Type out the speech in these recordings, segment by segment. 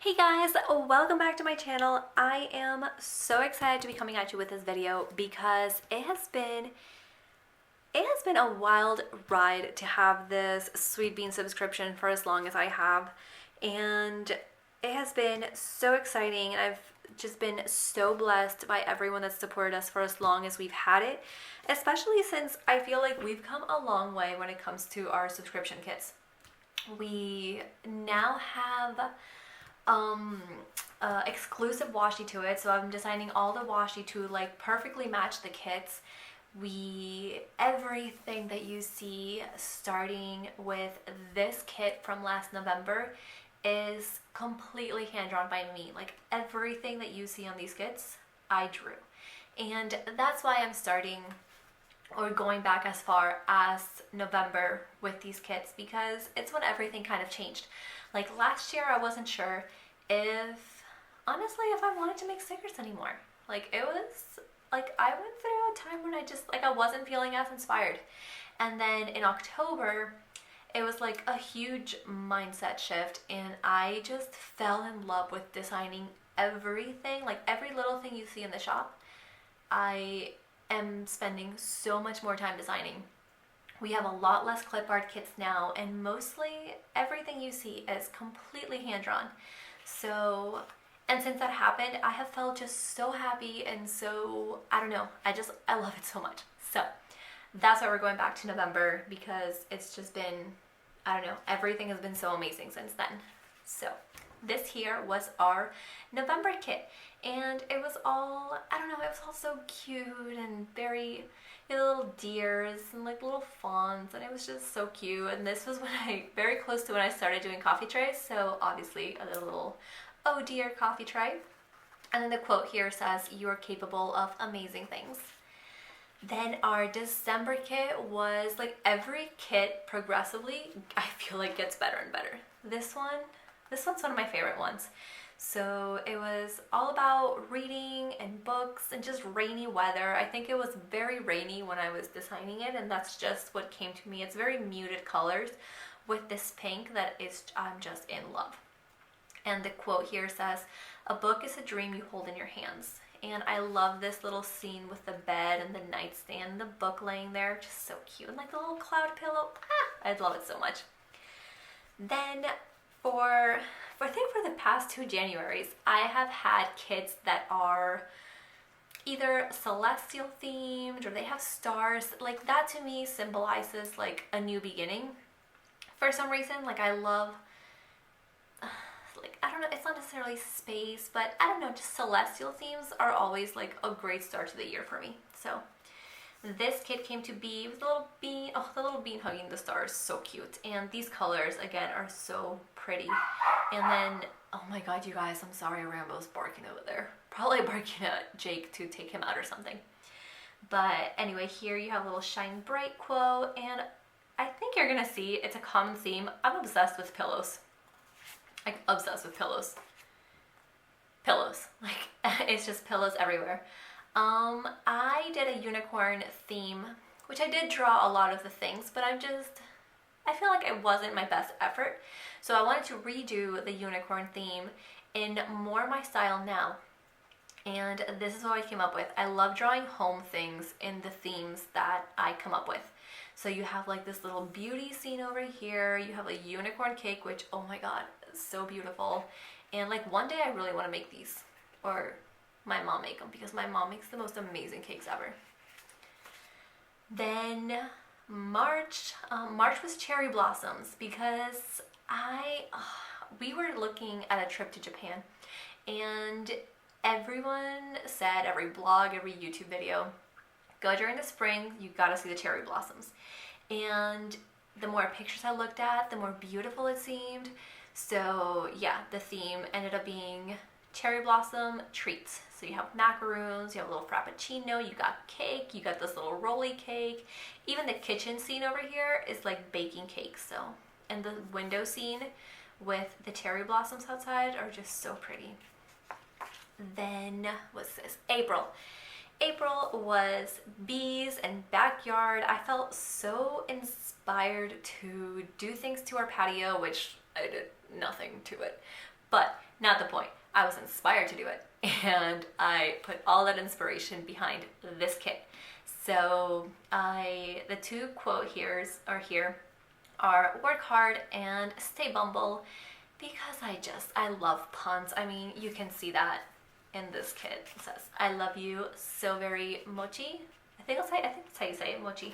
Hey guys, welcome back to my channel. I am so excited to be coming at you with this video because it has been a wild ride to have this Sweet Bean subscription for as long as I have, and it has been so exciting. I've just been so blessed by everyone that's supported us for as long as we've had it, especially since I feel like we've come a long way when it comes to our subscription kits. We now have exclusive washi to it, so I'm designing all the washi to like perfectly match the kits. Everything that you see starting with this kit from last November is completely hand drawn by me. Like everything that you see on these kits I drew, and that's why I'm starting or going back as far as November with these kits, because it's when everything kind of changed. Like last year I wasn't sure if I wanted to make stickers anymore. Like it was like I went through a time when I wasn't feeling as inspired. And then in October it was like a huge mindset shift, and I just fell in love with designing everything. Like every little thing you see in the shop, I am spending so much more time designing. We have a lot less clip art kits now, and mostly everything you see is completely hand drawn. So, and since that happened, I have felt just so happy, and so, I don't know, I love it so much. So, that's why we're going back to November, because it's just been, I don't know, everything has been so amazing since then. So, this here was our November kit, and it was all, I don't know, it was all so cute and very, little deers and like little fawns, and it was just so cute. And this was very close to when I started doing coffee trays, so obviously a little oh dear coffee tray. And then the quote here says, "You are capable of amazing things." Then our December kit was like every kit progressively, I feel like, gets better and better. This one's one of my favorite ones. So it was all about reading and books and just rainy weather. I think it was very rainy when I was designing it, and that's just what came to me. It's very muted colors with this pink I'm just in love. And the quote here says, "A book is a dream you hold in your hands." And I love this little scene with the bed and the nightstand and the book laying there, just so cute. And like the little cloud pillow. I love it so much. Then I think for the past 2 Januaries, I have had kits that are either celestial themed or they have stars. Like that to me symbolizes like a new beginning. For some reason, like I love, like, I don't know, it's not necessarily space, but I don't know, just celestial themes are always like a great start to the year for me. So this kit came to be with the little bean. Oh, the little bean hugging the stars, so cute. And these colors again are so pretty. And then, oh my god, you guys, I'm sorry, Rambo's barking over there. Probably barking at Jake to take him out or something. But anyway, here you have a little shine bright quote, and I think you're gonna see it's a common theme. I'm obsessed with pillows. Like obsessed with pillows. Pillows. Like it's just pillows everywhere. I did a unicorn theme, which I did draw a lot of the things, but I feel like it wasn't my best effort. So I wanted to redo the unicorn theme in more my style now. And this is what I came up with. I love drawing home things in the themes that I come up with. So you have like this little beauty scene over here. You have a unicorn cake, which, oh my god, is so beautiful. And like one day I really want to make these, or my mom make them, because my mom makes the most amazing cakes ever. Then March was cherry blossoms, because we were looking at a trip to Japan, and everyone said, every blog, every YouTube video, go during the spring, you gotta see the cherry blossoms. And the more pictures I looked at, the more beautiful it seemed. So yeah, the theme ended up being cherry blossom treats. So you have macaroons, you have a little frappuccino, you got cake, you got this little rolly cake. Even the kitchen scene over here is like baking cakes. So, and the window scene with the cherry blossoms outside are just so pretty. Then, what's this? April. April was bees and backyard. I felt so inspired to do things to our patio, which I did nothing to it. But Not the point. I was inspired to do it, and I put all that inspiration behind this kit. So the two quote here are work hard and stay bumble, because I love puns. I mean, you can see that in this kit. It says, I love you so very mochi. I think that's how you say it, mochi.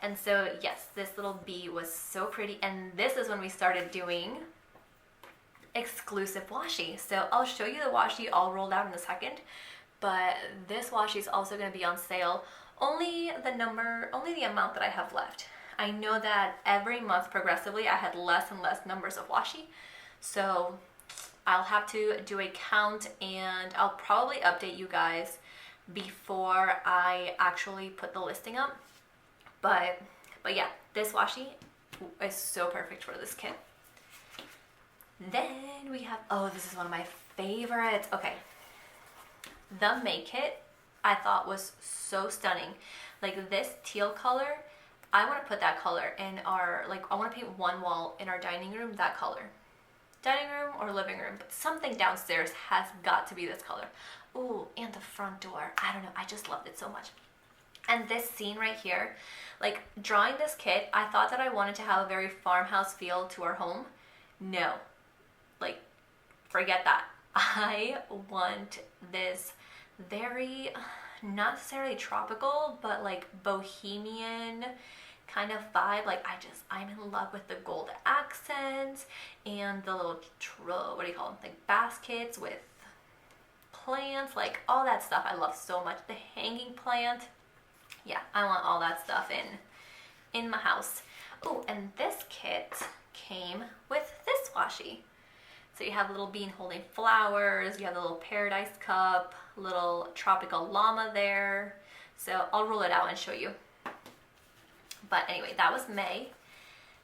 And so yes, this little bee was so pretty, and this is when we started doing exclusive washi. So I'll show you the washi all rolled out in a second, but this washi is also going to be on sale. Only the amount that I have left. I know that every month progressively I had less and less numbers of washi, so I'll have to do a count, and I'll probably update you guys before I actually put the listing up. But yeah, this washi is so perfect for this kit. Then we have, oh, this is one of my favorites. Okay, the May kit I thought was so stunning. Like this teal color, I want to put that color in our, like I want to paint one wall in our dining room that color. Dining room or living room, but something downstairs has got to be this color. Ooh, and the front door. I don't know, I just loved it so much. And this scene right here, like drawing this kit, I thought that I wanted to have a very farmhouse feel to our home. No, like forget that. I want this very, not necessarily tropical, but like bohemian kind of vibe. Like I'm in love with the gold accents and the little, what do you call them? Like baskets with plants, like all that stuff I love so much. The hanging plant. Yeah, I want all that stuff in my house. Oh, and this kit came with this washi. So you have a little bean holding flowers, you have the little paradise cup, little tropical llama there. So I'll roll it out and show you. But anyway, that was May.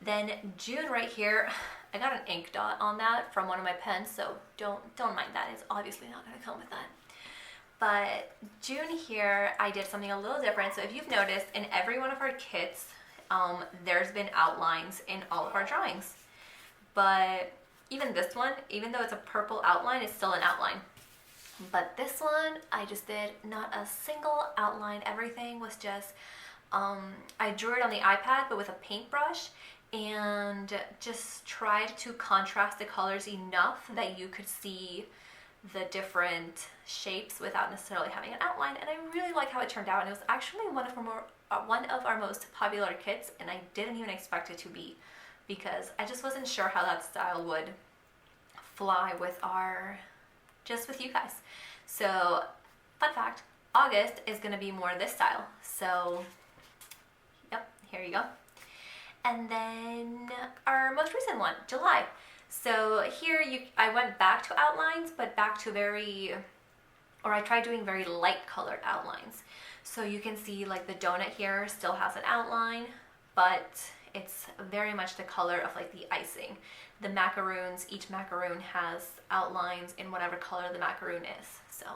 Then June right here, I got an ink dot on that from one of my pens, so don't mind that. It's obviously not gonna come with that. But June here, I did something a little different. So if you've noticed, in every one of our kits, there's been outlines in all of our drawings. But even this one, even though it's a purple outline, it's still an outline. But this one, I just did not a single outline. Everything was just, I drew it on the iPad, but with a paintbrush, and just tried to contrast the colors enough that you could see the different shapes without necessarily having an outline. And I really like how it turned out, and it was actually one of our most popular kits, and I didn't even expect it to be, because I just wasn't sure how that style would fly with with you guys. So fun fact, August is going to be more this style. So yep, here you go. And then our most recent one, July. So here I went back to outlines, but back to I tried doing very light colored outlines. So you can see like the donut here still has an outline, but it's very much the color of like the icing. The macaroons, each macaroon has outlines in whatever color the macaroon is. So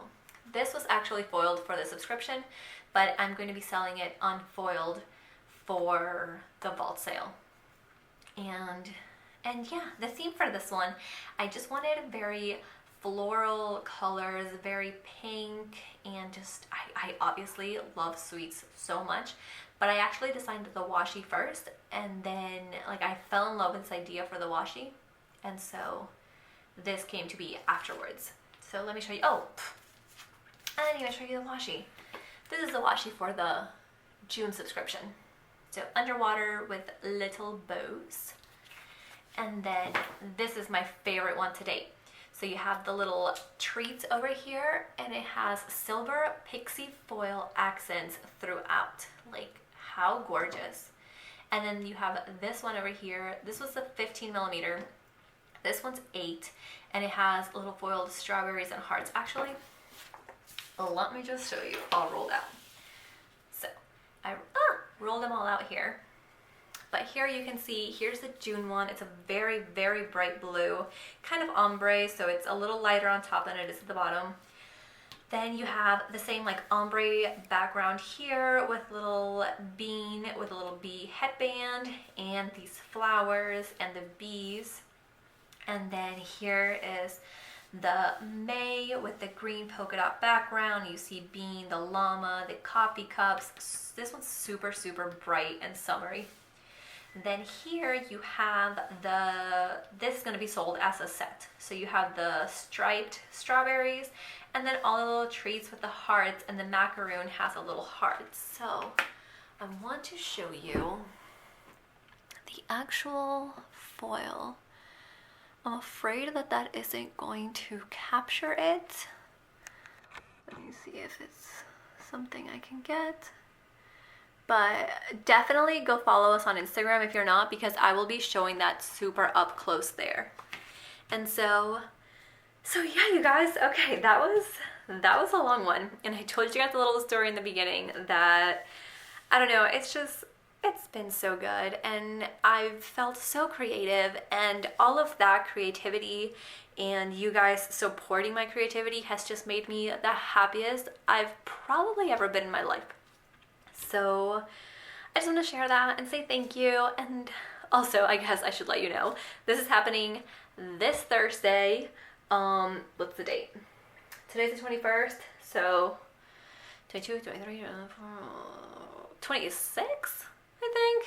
this was actually foiled for the subscription, but I'm going to be selling it unfoiled for the vault sale. And yeah, the theme for this one, I just wanted very floral colors, very pink, and just, I obviously love sweets so much, but I actually designed the washi first, and then like I fell in love with this idea for the washi, and so this came to be afterwards. So let me show you, oh, I didn't even show you the washi. This is the washi for the June subscription. So underwater with little bows. And then this is my favorite one to date. So you have the little treats over here, and it has silver pixie foil accents throughout. Like, how gorgeous. And then you have this one over here. This was a 15 millimeter. This one's 8, and it has little foiled strawberries and hearts. Actually, let me just show you all rolled out. So I rolled them all out here. But here you can see, here's the June one. It's a very, very bright blue, kind of ombre, so it's a little lighter on top than it is at the bottom. Then you have the same like ombre background here with little bean, with a little bee headband, and these flowers and the bees. And then here is the May with the green polka dot background. You see Bean, the llama, the coffee cups. This one's super, super bright and summery. Then here you have this is going to be sold as a set. So you have the striped strawberries and then all the little treats with the hearts, and the macaroon has a little heart. So I want to show you the actual foil. I'm afraid that that isn't going to capture it. Let me see if it's something I can get. But definitely go follow us on Instagram if you're not, because I will be showing that super up close there. And so yeah, you guys, okay, that was a long one. And I told you guys a little story in the beginning that, I don't know, it's been so good, and I've felt so creative, and all of that creativity and you guys supporting my creativity has just made me the happiest I've probably ever been in my life. So I just want to share that and say thank you. And also, I guess I should let you know, this is happening this Thursday. What's the date? Today's the 21st, so 22, 23, 26, I think.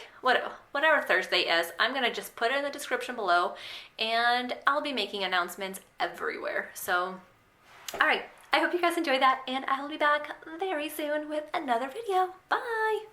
Whatever Thursday is, I'm gonna just put it in the description below, and I'll be making announcements everywhere. So, all right, I hope you guys enjoyed that, and I'll be back very soon with another video. Bye!